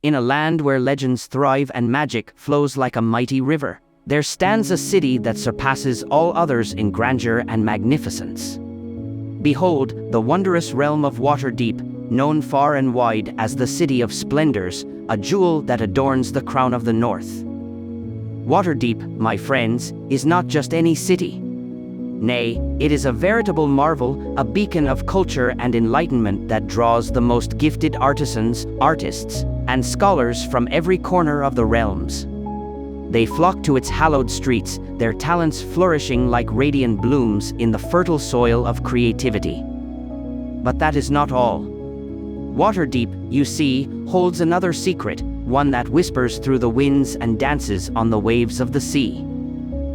In a land where legends thrive and magic flows like a mighty river, there stands a city that surpasses all others in grandeur and magnificence. Behold, the wondrous realm of Waterdeep, known far and wide as the City of Splendors, a jewel that adorns the crown of the North. Waterdeep, my friends, is not just any city. Nay, it is a veritable marvel, a beacon of culture and enlightenment that draws the most gifted artisans, artists, and scholars from every corner of the realms. They flock to its hallowed streets, their talents flourishing like radiant blooms in the fertile soil of creativity. But that is not all. Waterdeep, you see, holds another secret, one that whispers through the winds and dances on the waves of the sea.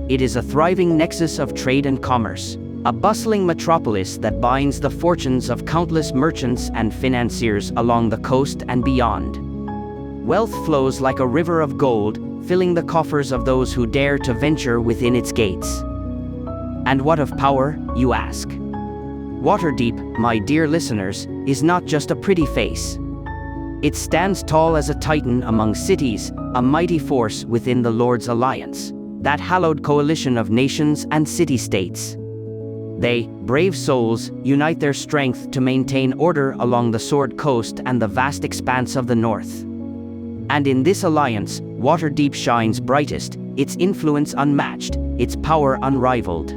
It is a thriving nexus of trade and commerce, a bustling metropolis that binds the fortunes of countless merchants and financiers along the coast and beyond. Wealth flows like a river of gold, filling the coffers of those who dare to venture within its gates. And what of power, you ask? Waterdeep, my dear listeners, is not just a pretty face. It stands tall as a titan among cities, a mighty force within the Lord's Alliance, that hallowed coalition of nations and city-states. They, brave souls, unite their strength to maintain order along the Sword Coast and the vast expanse of the North. And in this alliance, Waterdeep shines brightest, its influence unmatched, its power unrivaled.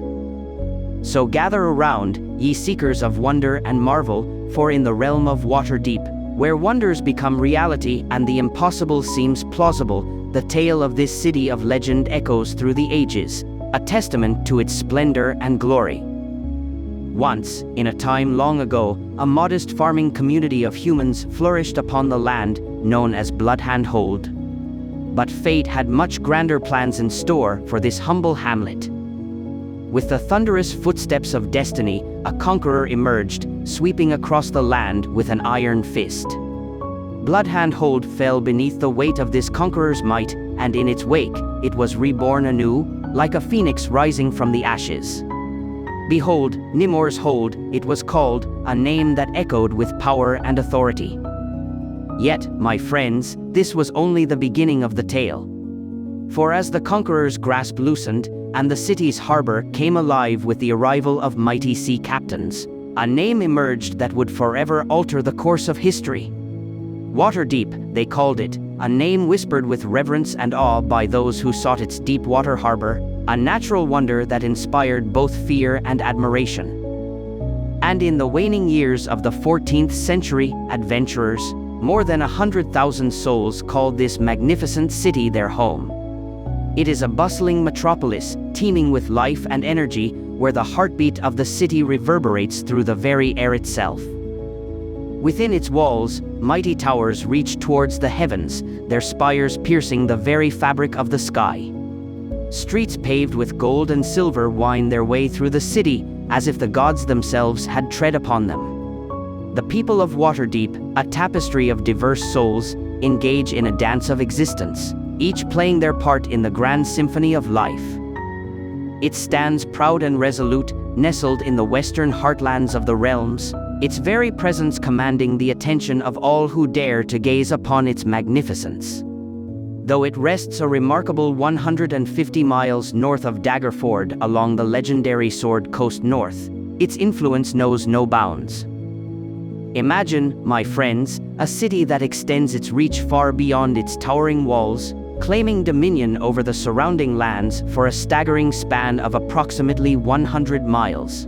So gather around, ye seekers of wonder and marvel, for in the realm of Waterdeep, where wonders become reality and the impossible seems plausible, the tale of this city of legend echoes through the ages, a testament to its splendor and glory. Once, in a time long ago, a modest farming community of humans flourished upon the land known as Bloodhandhold. But fate had much grander plans in store for this humble hamlet. With the thunderous footsteps of destiny, a conqueror emerged, sweeping across the land with an iron fist. Bloodhandhold fell beneath the weight of this conqueror's might, and in its wake, it was reborn anew, like a phoenix rising from the ashes. Behold, Nimor's Hold, it was called, a name that echoed with power and authority. Yet, my friends, this was only the beginning of the tale. For as the conqueror's grasp loosened, and the city's harbor came alive with the arrival of mighty sea captains, a name emerged that would forever alter the course of history. Waterdeep, they called it, a name whispered with reverence and awe by those who sought its deep water harbor, a natural wonder that inspired both fear and admiration. And in the waning years of the 14th century, adventurers, more than 100,000 souls called this magnificent city their home. It is a bustling metropolis, teeming with life and energy, where the heartbeat of the city reverberates through the very air itself. Within its walls, mighty towers reach towards the heavens, their spires piercing the very fabric of the sky. Streets paved with gold and silver wind their way through the city, as if the gods themselves had tread upon them. The people of Waterdeep, a tapestry of diverse souls, engage in a dance of existence, each playing their part in the grand symphony of life. It stands proud and resolute, nestled in the western heartlands of the realms, its very presence commanding the attention of all who dare to gaze upon its magnificence. Though it rests a remarkable 150 miles north of Daggerford along the legendary Sword Coast North, its influence knows no bounds. Imagine, my friends, a city that extends its reach far beyond its towering walls, claiming dominion over the surrounding lands for a staggering span of approximately 100 miles.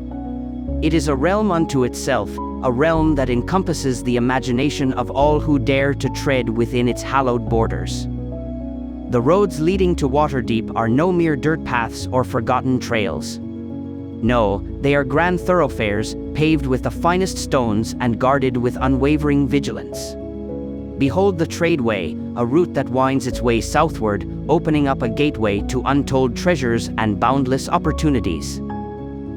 It is a realm unto itself, a realm that encompasses the imagination of all who dare to tread within its hallowed borders. The roads leading to Waterdeep are no mere dirt paths or forgotten trails. No, they are grand thoroughfares, paved with the finest stones and guarded with unwavering vigilance. Behold the Tradeway, a route that winds its way southward, opening up a gateway to untold treasures and boundless opportunities.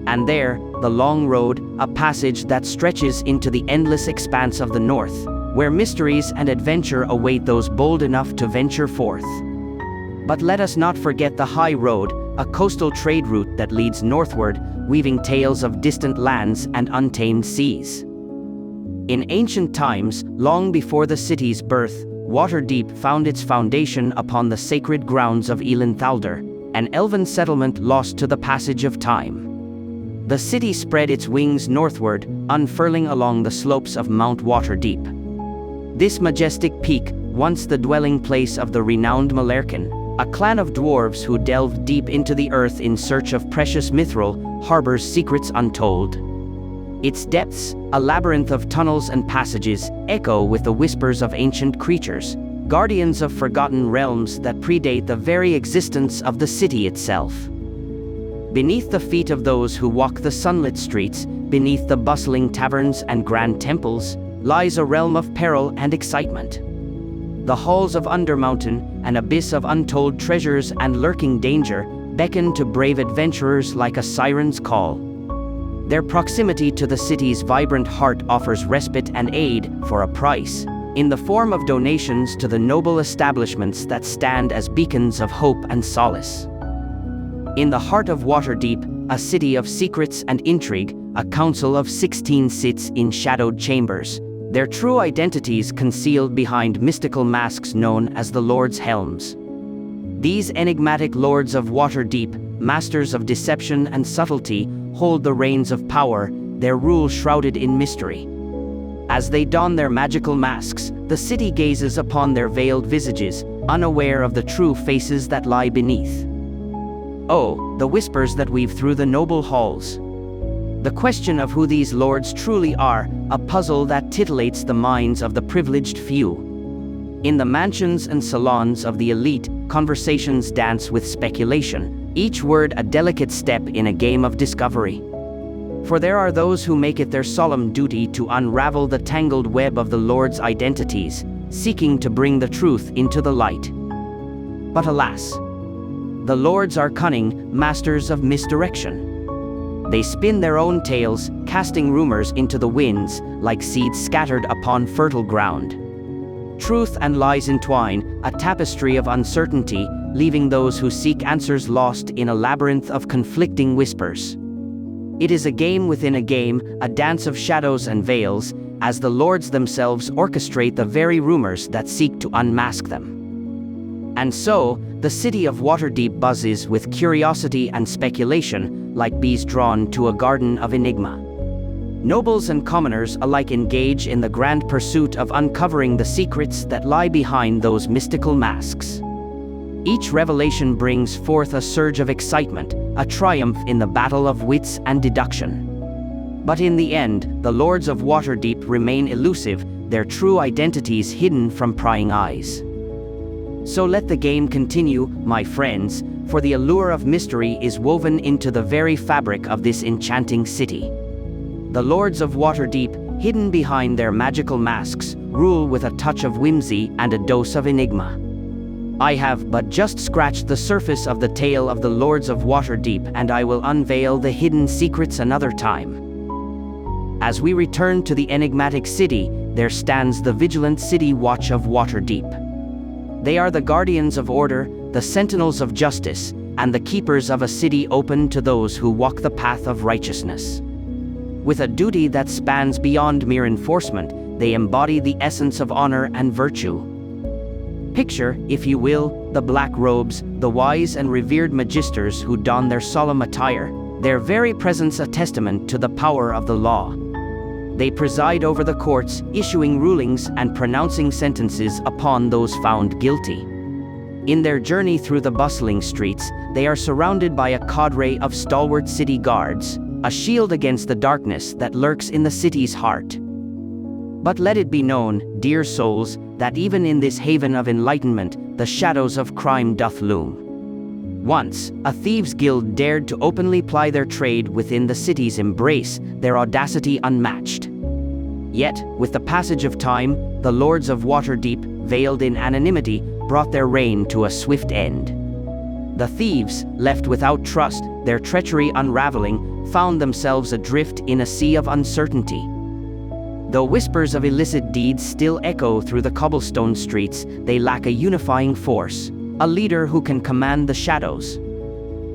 And there, the Long Road, a passage that stretches into the endless expanse of the north, where mysteries and adventure await those bold enough to venture forth. But let us not forget the High Road, a coastal trade route that leads northward, weaving tales of distant lands and untamed seas. In ancient times, long before the city's birth, Waterdeep found its foundation upon the sacred grounds of Elenthalder, an elven settlement lost to the passage of time. The city spread its wings northward, unfurling along the slopes of Mount Waterdeep. This majestic peak, once the dwelling place of the renowned Malerkin, a clan of dwarves who delved deep into the earth in search of precious mithril, harbors secrets untold. Its depths, a labyrinth of tunnels and passages, echo with the whispers of ancient creatures, guardians of forgotten realms that predate the very existence of the city itself. Beneath the feet of those who walk the sunlit streets, beneath the bustling taverns and grand temples, lies a realm of peril and excitement. The halls of Undermountain, an abyss of untold treasures and lurking danger, beckon to brave adventurers like a siren's call. Their proximity to the city's vibrant heart offers respite and aid for a price, in the form of donations to the noble establishments that stand as beacons of hope and solace. In the heart of Waterdeep, a city of secrets and intrigue, a council of 16 sits in shadowed chambers, their true identities concealed behind mystical masks known as the Lord's Helms. These enigmatic lords of Waterdeep, masters of deception and subtlety, hold the reins of power, their rule shrouded in mystery. As they don their magical masks, the city gazes upon their veiled visages, unaware of the true faces that lie beneath. Oh, the whispers that weave through the noble halls. The question of who these lords truly are, a puzzle that titillates the minds of the privileged few. In the mansions and salons of the elite, conversations dance with speculation, each word a delicate step in a game of discovery. For there are those who make it their solemn duty to unravel the tangled web of the lords' identities, seeking to bring the truth into the light. But alas, the lords are cunning, masters of misdirection. They spin their own tales, casting rumors into the winds, like seeds scattered upon fertile ground. Truth and lies entwine, a tapestry of uncertainty, leaving those who seek answers lost in a labyrinth of conflicting whispers. It is a game within a game, a dance of shadows and veils, as the lords themselves orchestrate the very rumors that seek to unmask them. And so, the city of Waterdeep buzzes with curiosity and speculation, like bees drawn to a garden of enigma. Nobles and commoners alike engage in the grand pursuit of uncovering the secrets that lie behind those mystical masks. Each revelation brings forth a surge of excitement, a triumph in the battle of wits and deduction. But in the end, the lords of Waterdeep remain elusive, their true identities hidden from prying eyes. So let the game continue, my friends, for the allure of mystery is woven into the very fabric of this enchanting city. The lords of Waterdeep, hidden behind their magical masks, rule with a touch of whimsy and a dose of enigma. I have but just scratched the surface of the tale of the lords of Waterdeep, and I will unveil the hidden secrets another time. As we return to the enigmatic city, there stands the vigilant city watch of Waterdeep. They are the guardians of order, the sentinels of justice, and the keepers of a city open to those who walk the path of righteousness. With a duty that spans beyond mere enforcement, they embody the essence of honor and virtue. Picture, if you will, the black robes, the wise and revered magisters who don their solemn attire, their very presence a testament to the power of the law. They preside over the courts, issuing rulings and pronouncing sentences upon those found guilty. In their journey through the bustling streets, they are surrounded by a cadre of stalwart city guards, a shield against the darkness that lurks in the city's heart. But let it be known, dear souls, that even in this haven of enlightenment, the shadows of crime doth loom. Once, a thieves' guild dared to openly ply their trade within the city's embrace, their audacity unmatched. Yet, with the passage of time, the lords of Waterdeep, veiled in anonymity, brought their reign to a swift end. The thieves, left without trust, their treachery unraveling, found themselves adrift in a sea of uncertainty. Though whispers of illicit deeds still echo through the cobblestone streets, they lack a unifying force, a leader who can command the shadows.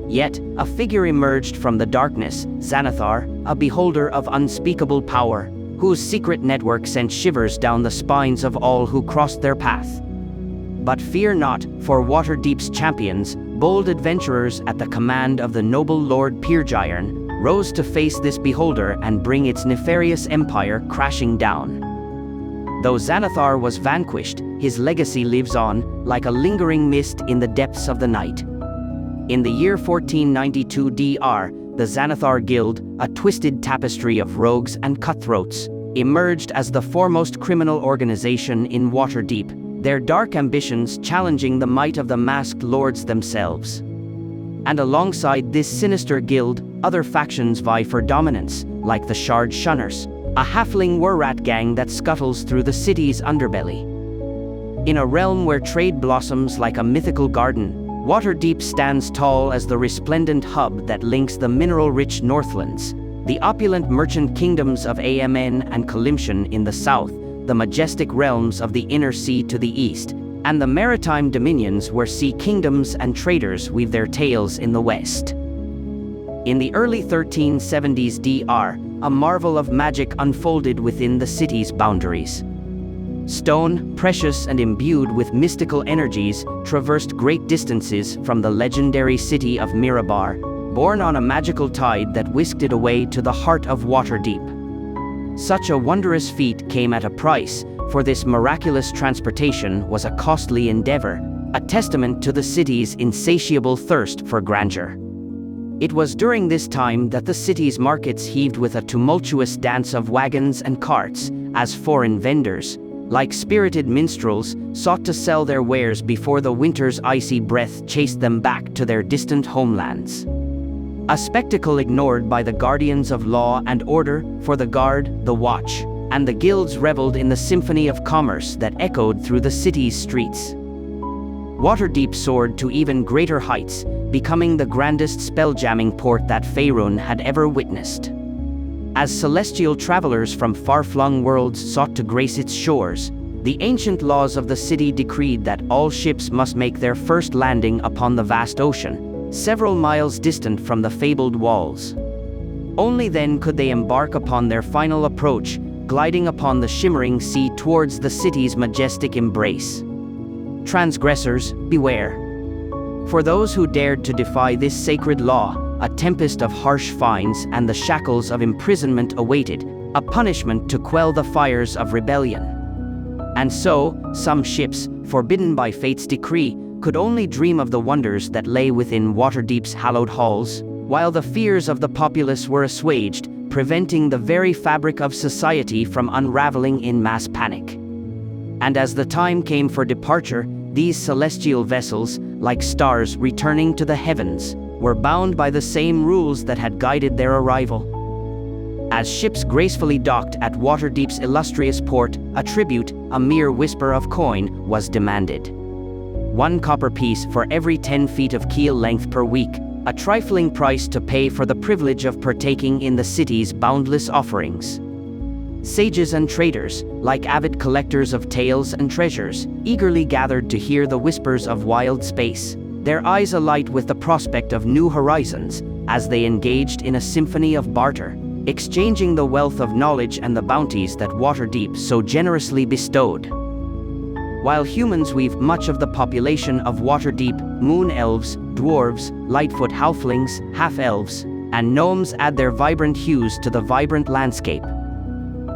Yet, a figure emerged from the darkness, Xanathar, a beholder of unspeakable power, whose secret network sent shivers down the spines of all who crossed their path. But fear not, for Waterdeep's champions, bold adventurers at the command of the noble Lord Peergyron, rose to face this beholder and bring its nefarious empire crashing down. Though Xanathar was vanquished, his legacy lives on, like a lingering mist in the depths of the night. In the year 1492 DR, the Xanathar Guild, a twisted tapestry of rogues and cutthroats, emerged as the foremost criminal organization in Waterdeep, their dark ambitions challenging the might of the masked lords themselves. And alongside this sinister guild, other factions vie for dominance, like the Shard Shunners, a halfling war-rat gang that scuttles through the city's underbelly. In a realm where trade blossoms like a mythical garden, Waterdeep stands tall as the resplendent hub that links the mineral-rich Northlands, the opulent merchant kingdoms of Amn and Calimshan in the south, the majestic realms of the Inner Sea to the east, and the maritime dominions where sea kingdoms and traders weave their tales in the west. In the early 1370s DR, a marvel of magic unfolded within the city's boundaries. Stone, precious and imbued with mystical energies, traversed great distances from the legendary city of Mirabar, borne on a magical tide that whisked it away to the heart of Waterdeep. Such a wondrous feat came at a price, for this miraculous transportation was a costly endeavor, a testament to the city's insatiable thirst for grandeur. It was during this time that the city's markets heaved with a tumultuous dance of wagons and carts, as foreign vendors, like spirited minstrels, sought to sell their wares before the winter's icy breath chased them back to their distant homelands. A spectacle ignored by the guardians of law and order, for the guard, the watch, and the guilds reveled in the symphony of commerce that echoed through the city's streets. Waterdeep soared to even greater heights, becoming the grandest spelljamming port that Faerun had ever witnessed. As celestial travelers from far-flung worlds sought to grace its shores, the ancient laws of the city decreed that all ships must make their first landing upon the vast ocean, several miles distant from the fabled walls. Only then could they embark upon their final approach, gliding upon the shimmering sea towards the city's majestic embrace. Transgressors, beware. For those who dared to defy this sacred law, a tempest of harsh fines and the shackles of imprisonment awaited, a punishment to quell the fires of rebellion. And so, some ships, forbidden by fate's decree, could only dream of the wonders that lay within Waterdeep's hallowed halls, while the fears of the populace were assuaged, preventing the very fabric of society from unraveling in mass panic. And as the time came for departure, these celestial vessels, like stars returning to the heavens, were bound by the same rules that had guided their arrival. As ships gracefully docked at Waterdeep's illustrious port, a tribute, a mere whisper of coin, was demanded. 1 copper piece for every 10 feet of keel length per week, a trifling price to pay for the privilege of partaking in the city's boundless offerings. Sages and traders, like avid collectors of tales and treasures, eagerly gathered to hear the whispers of wild space, their eyes alight with the prospect of new horizons, as they engaged in a symphony of barter, exchanging the wealth of knowledge and the bounties that Waterdeep so generously bestowed. While humans weave much of the population of Waterdeep, moon elves, dwarves, lightfoot halflings, half-elves, and gnomes add their vibrant hues to the vibrant landscape.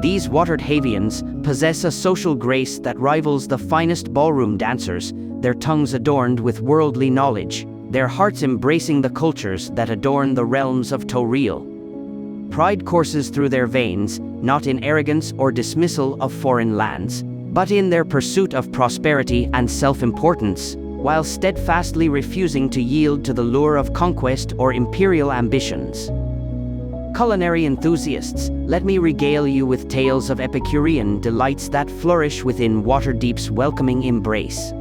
These Waterhavians possess a social grace that rivals the finest ballroom dancers, their tongues adorned with worldly knowledge, their hearts embracing the cultures that adorn the realms of Toril. Pride courses through their veins, not in arrogance or dismissal of foreign lands, but in their pursuit of prosperity and self-importance, while steadfastly refusing to yield to the lure of conquest or imperial ambitions. Culinary enthusiasts, let me regale you with tales of Epicurean delights that flourish within Waterdeep's welcoming embrace.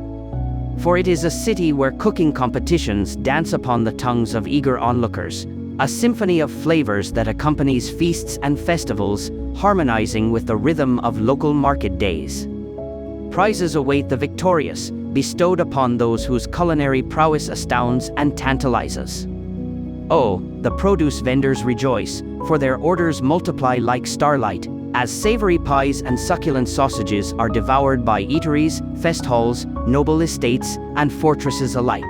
For it is a city where cooking competitions dance upon the tongues of eager onlookers, a symphony of flavors that accompanies feasts and festivals, harmonizing with the rhythm of local market days. Prizes await the victorious, bestowed upon those whose culinary prowess astounds and tantalizes. Oh, the produce vendors rejoice, for their orders multiply like starlight, as savory pies and succulent sausages are devoured by eateries, fest halls, noble estates, and fortresses alike.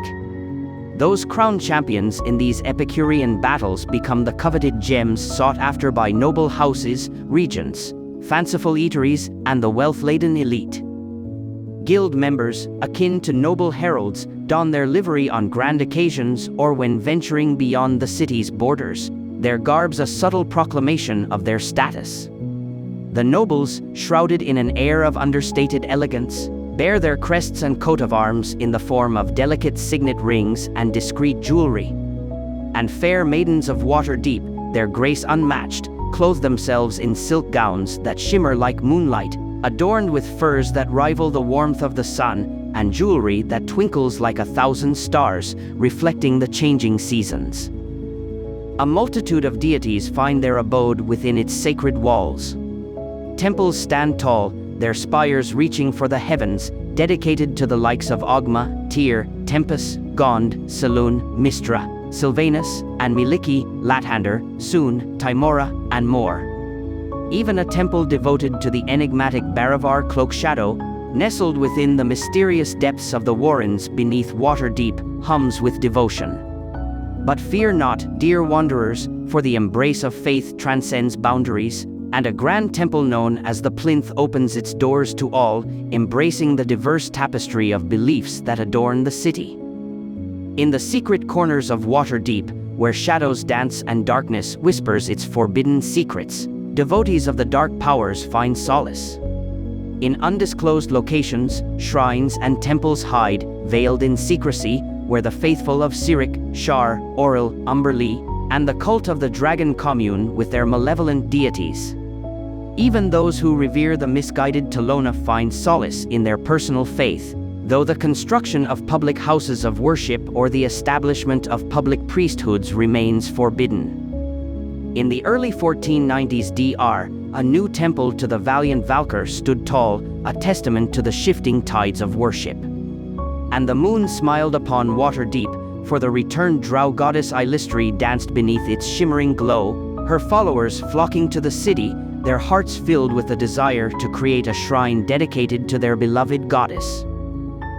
Those crowned champions in these Epicurean battles become the coveted gems sought after by noble houses, regents, fanciful eateries, and the wealth-laden elite. Guild members, akin to noble heralds, don their livery on grand occasions or when venturing beyond the city's borders, their garbs a subtle proclamation of their status. The nobles, shrouded in an air of understated elegance, bear their crests and coat of arms in the form of delicate signet rings and discreet jewelry. And fair maidens of Waterdeep, their grace unmatched, clothe themselves in silk gowns that shimmer like moonlight, adorned with furs that rival the warmth of the sun, and jewelry that twinkles like 1,000 stars, reflecting the changing seasons. A multitude of deities find their abode within its sacred walls. Temples stand tall, their spires reaching for the heavens, dedicated to the likes of Ogma, Tyr, Tempest, Gond, Saloon, Mistra, Sylvanus, and Miliki, Lathander, Soon, Timora, and more. Even a temple devoted to the enigmatic Baravar Cloak Shadow, nestled within the mysterious depths of the Warrens beneath Waterdeep, hums with devotion. But fear not, dear wanderers, for the embrace of faith transcends boundaries, and a grand temple known as the Plinth opens its doors to all, embracing the diverse tapestry of beliefs that adorn the city. In the secret corners of Waterdeep, where shadows dance and darkness whispers its forbidden secrets, devotees of the dark powers find solace. In undisclosed locations, shrines and temples hide, veiled in secrecy, where the faithful of Cyric, Shar, Auril, Umberlee, and the cult of the Dragon commune with their malevolent deities. Even those who revere the misguided Talona find solace in their personal faith, though the construction of public houses of worship or the establishment of public priesthoods remains forbidden. In the early 1490s DR, a new temple to the valiant Valkyr stood tall, a testament to the shifting tides of worship. And the moon smiled upon Waterdeep, for the returned drow goddess Ilistri danced beneath its shimmering glow, her followers flocking to the city, their hearts filled with a desire to create a shrine dedicated to their beloved goddess.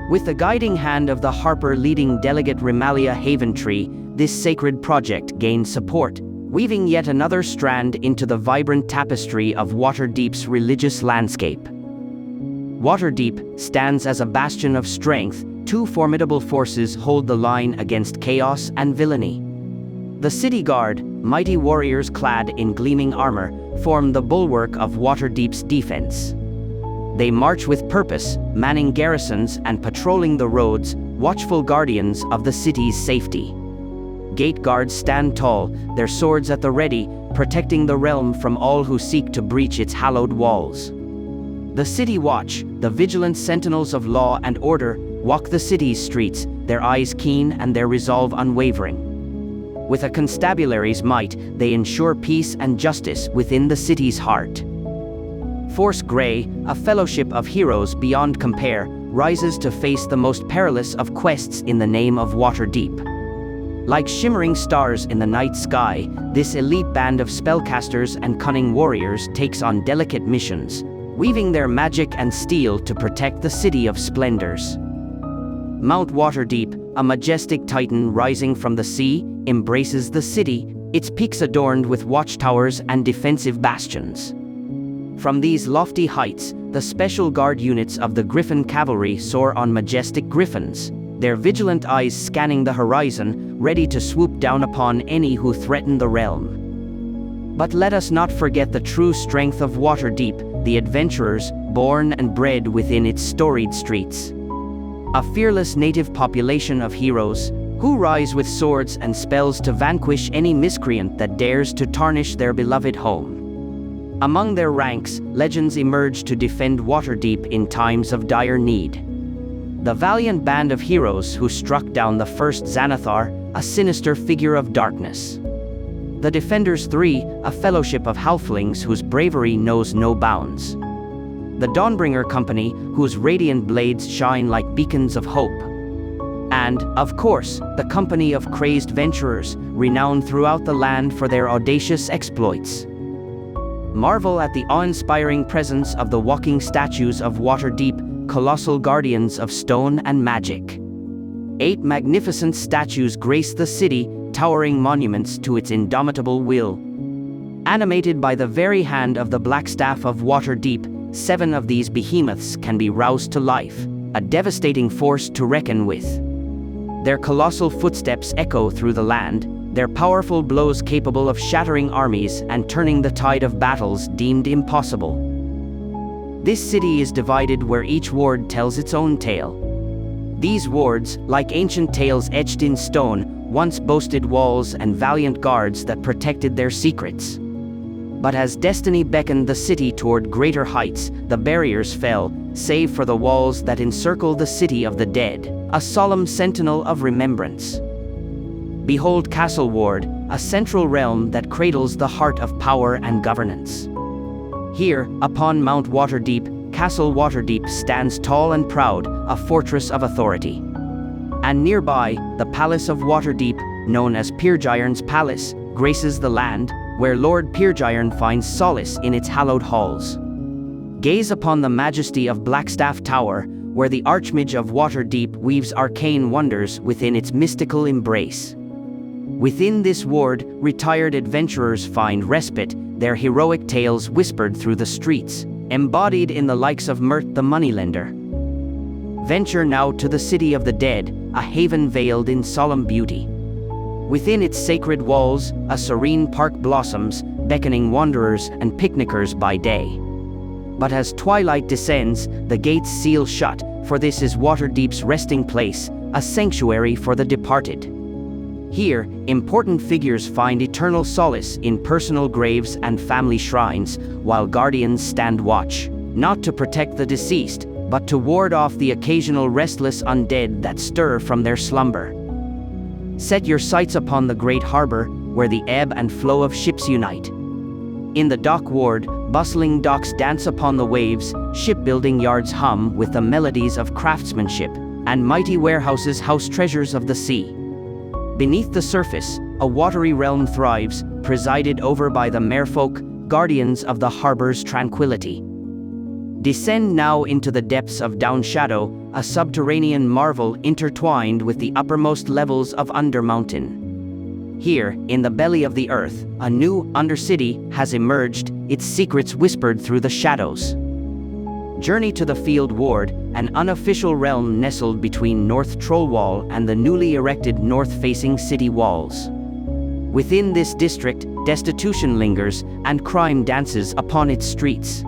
With the guiding hand of the harper leading delegate Rimalia Haventree, this sacred project gained support, weaving yet another strand into the vibrant tapestry of Waterdeep's religious landscape. Waterdeep stands as a bastion of strength. Two formidable forces hold the line against chaos and villainy. The City Guard, mighty warriors clad in gleaming armor, form the bulwark of Waterdeep's defense. They march with purpose, manning garrisons and patrolling the roads, watchful guardians of the city's safety. Gate guards stand tall, their swords at the ready, protecting the realm from all who seek to breach its hallowed walls. The City Watch, the vigilant sentinels of law and order, walk the city's streets, their eyes keen and their resolve unwavering. With a constabulary's might, they ensure peace and justice within the city's heart. Force Grey, a fellowship of heroes beyond compare, rises to face the most perilous of quests in the name of Waterdeep. Like shimmering stars in the night sky, this elite band of spellcasters and cunning warriors takes on delicate missions, weaving their magic and steel to protect the City of Splendors. Mount Waterdeep, a majestic titan rising from the sea, embraces the city, its peaks adorned with watchtowers and defensive bastions. From these lofty heights, the special guard units of the Griffin Cavalry soar on majestic griffins, their vigilant eyes scanning the horizon, ready to swoop down upon any who threaten the realm. But let us not forget the true strength of Waterdeep, the adventurers, born and bred within its storied streets. A fearless native population of heroes, who rise with swords and spells to vanquish any miscreant that dares to tarnish their beloved home. Among their ranks, legends emerge to defend Waterdeep in times of dire need. The valiant band of heroes who struck down the first Xanathar, a sinister figure of darkness. The Defenders 3, a fellowship of halflings whose bravery knows no bounds. The Dawnbringer Company, whose radiant blades shine like beacons of hope. And, of course, the company of crazed venturers, renowned throughout the land for their audacious exploits. Marvel at the awe-inspiring presence of the walking statues of Waterdeep, colossal guardians of stone and magic. 8 magnificent statues grace the city, towering monuments to its indomitable will. Animated by the very hand of the Blackstaff of Waterdeep, 7 of these behemoths can be roused to life, a devastating force to reckon with. Their colossal footsteps echo through the land, their powerful blows capable of shattering armies and turning the tide of battles deemed impossible. This city is divided where each ward tells its own tale. These wards, like ancient tales etched in stone, once boasted walls and valiant guards that protected their secrets. But as destiny beckoned the city toward greater heights, the barriers fell, save for the walls that encircle the city of the dead, a solemn sentinel of remembrance. Behold Castle Ward, a central realm that cradles the heart of power and governance. Here, upon Mount Waterdeep, Castle Waterdeep stands tall and proud, a fortress of authority. And nearby, the Palace of Waterdeep, known as Peergyron's Palace, graces the land, where Lord Peergyron finds solace in its hallowed halls. Gaze upon the majesty of Blackstaff Tower, where the Archmage of Waterdeep weaves arcane wonders within its mystical embrace. Within this ward, retired adventurers find respite, their heroic tales whispered through the streets, embodied in the likes of Mert the Moneylender. Venture now to the City of the Dead, a haven veiled in solemn beauty. Within its sacred walls, a serene park blossoms, beckoning wanderers and picnickers by day. But as twilight descends, the gates seal shut, for this is Waterdeep's resting place, a sanctuary for the departed. Here, important figures find eternal solace in personal graves and family shrines, while guardians stand watch, not to protect the deceased, but to ward off the occasional restless undead that stir from their slumber. Set your sights upon the great harbor, where the ebb and flow of ships unite. In the dock ward, bustling docks dance upon the waves, shipbuilding yards hum with the melodies of craftsmanship, and mighty warehouses house treasures of the sea. Beneath the surface, a watery realm thrives, presided over by the merfolk, guardians of the harbor's tranquility. Descend now into the depths of Downshadow, a subterranean marvel intertwined with the uppermost levels of Undermountain. Here, in the belly of the earth, a new Undercity has emerged, its secrets whispered through the shadows. Journey to the Field Ward, an unofficial realm nestled between North Trollwall and the newly erected north-facing city walls. Within this district, destitution lingers, and crime dances upon its streets.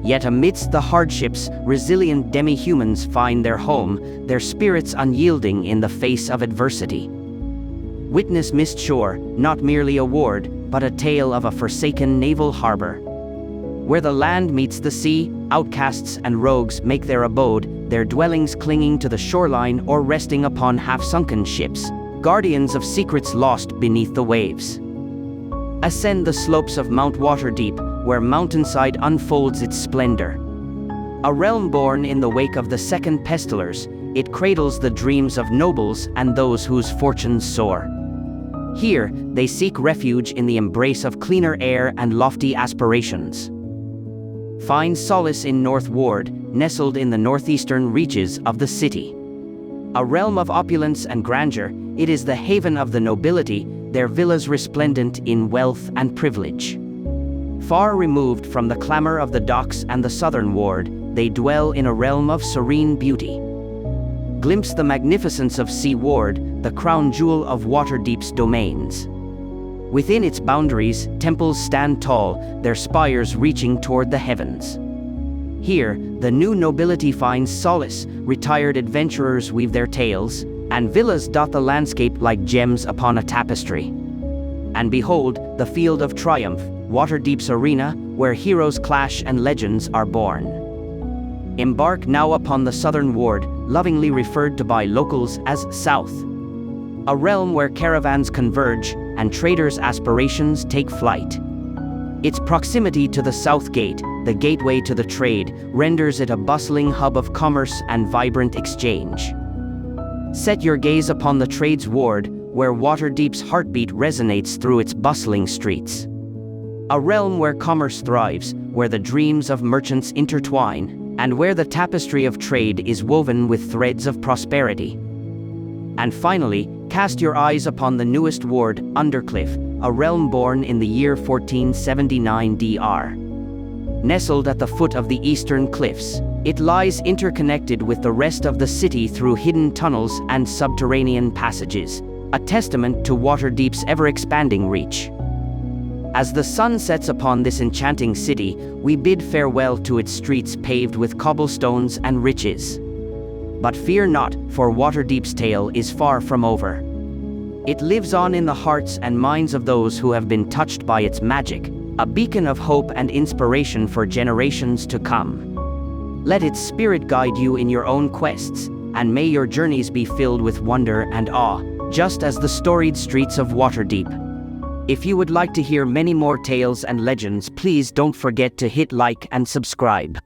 Yet amidst the hardships, resilient demi-humans find their home, their spirits unyielding in the face of adversity. Witness Mistshore, not merely a ward, but a tale of a forsaken naval harbor. Where the land meets the sea, outcasts and rogues make their abode, their dwellings clinging to the shoreline or resting upon half-sunken ships, guardians of secrets lost beneath the waves. Ascend the slopes of Mount Waterdeep, where mountainside unfolds its splendor. A realm born in the wake of the Second Pestilence, it cradles the dreams of nobles and those whose fortunes soar. Here, they seek refuge in the embrace of cleaner air and lofty aspirations. Find solace in North Ward, nestled in the northeastern reaches of the city. A realm of opulence and grandeur, it is the haven of the nobility, their villas resplendent in wealth and privilege. Far removed from the clamor of the docks and the southern ward, they dwell in a realm of serene beauty. Glimpse the magnificence of Sea Ward, the crown jewel of Waterdeep's domains. Within its boundaries, temples stand tall, their spires reaching toward the heavens. Here, the new nobility finds solace, retired adventurers weave their tales, and villas dot the landscape like gems upon a tapestry. And behold, the Field of Triumph, Waterdeep's arena, where heroes clash and legends are born. Embark now upon the Southern Ward, lovingly referred to by locals as South. A realm where caravans converge, and traders' aspirations take flight. Its proximity to the South Gate, the gateway to the trade, renders it a bustling hub of commerce and vibrant exchange. Set your gaze upon the Trades Ward, where Waterdeep's heartbeat resonates through its bustling streets. A realm where commerce thrives, where the dreams of merchants intertwine, and where the tapestry of trade is woven with threads of prosperity. And finally, cast your eyes upon the newest ward, Undercliff, a realm born in the year 1479 DR. Nestled at the foot of the eastern cliffs, it lies interconnected with the rest of the city through hidden tunnels and subterranean passages, a testament to Waterdeep's ever-expanding reach. As the sun sets upon this enchanting city, we bid farewell to its streets paved with cobblestones and riches. But fear not, for Waterdeep's tale is far from over. It lives on in the hearts and minds of those who have been touched by its magic, a beacon of hope and inspiration for generations to come. Let its spirit guide you in your own quests, and may your journeys be filled with wonder and awe, just as the storied streets of Waterdeep. If you would like to hear many more tales and legends, please don't forget to hit like and subscribe.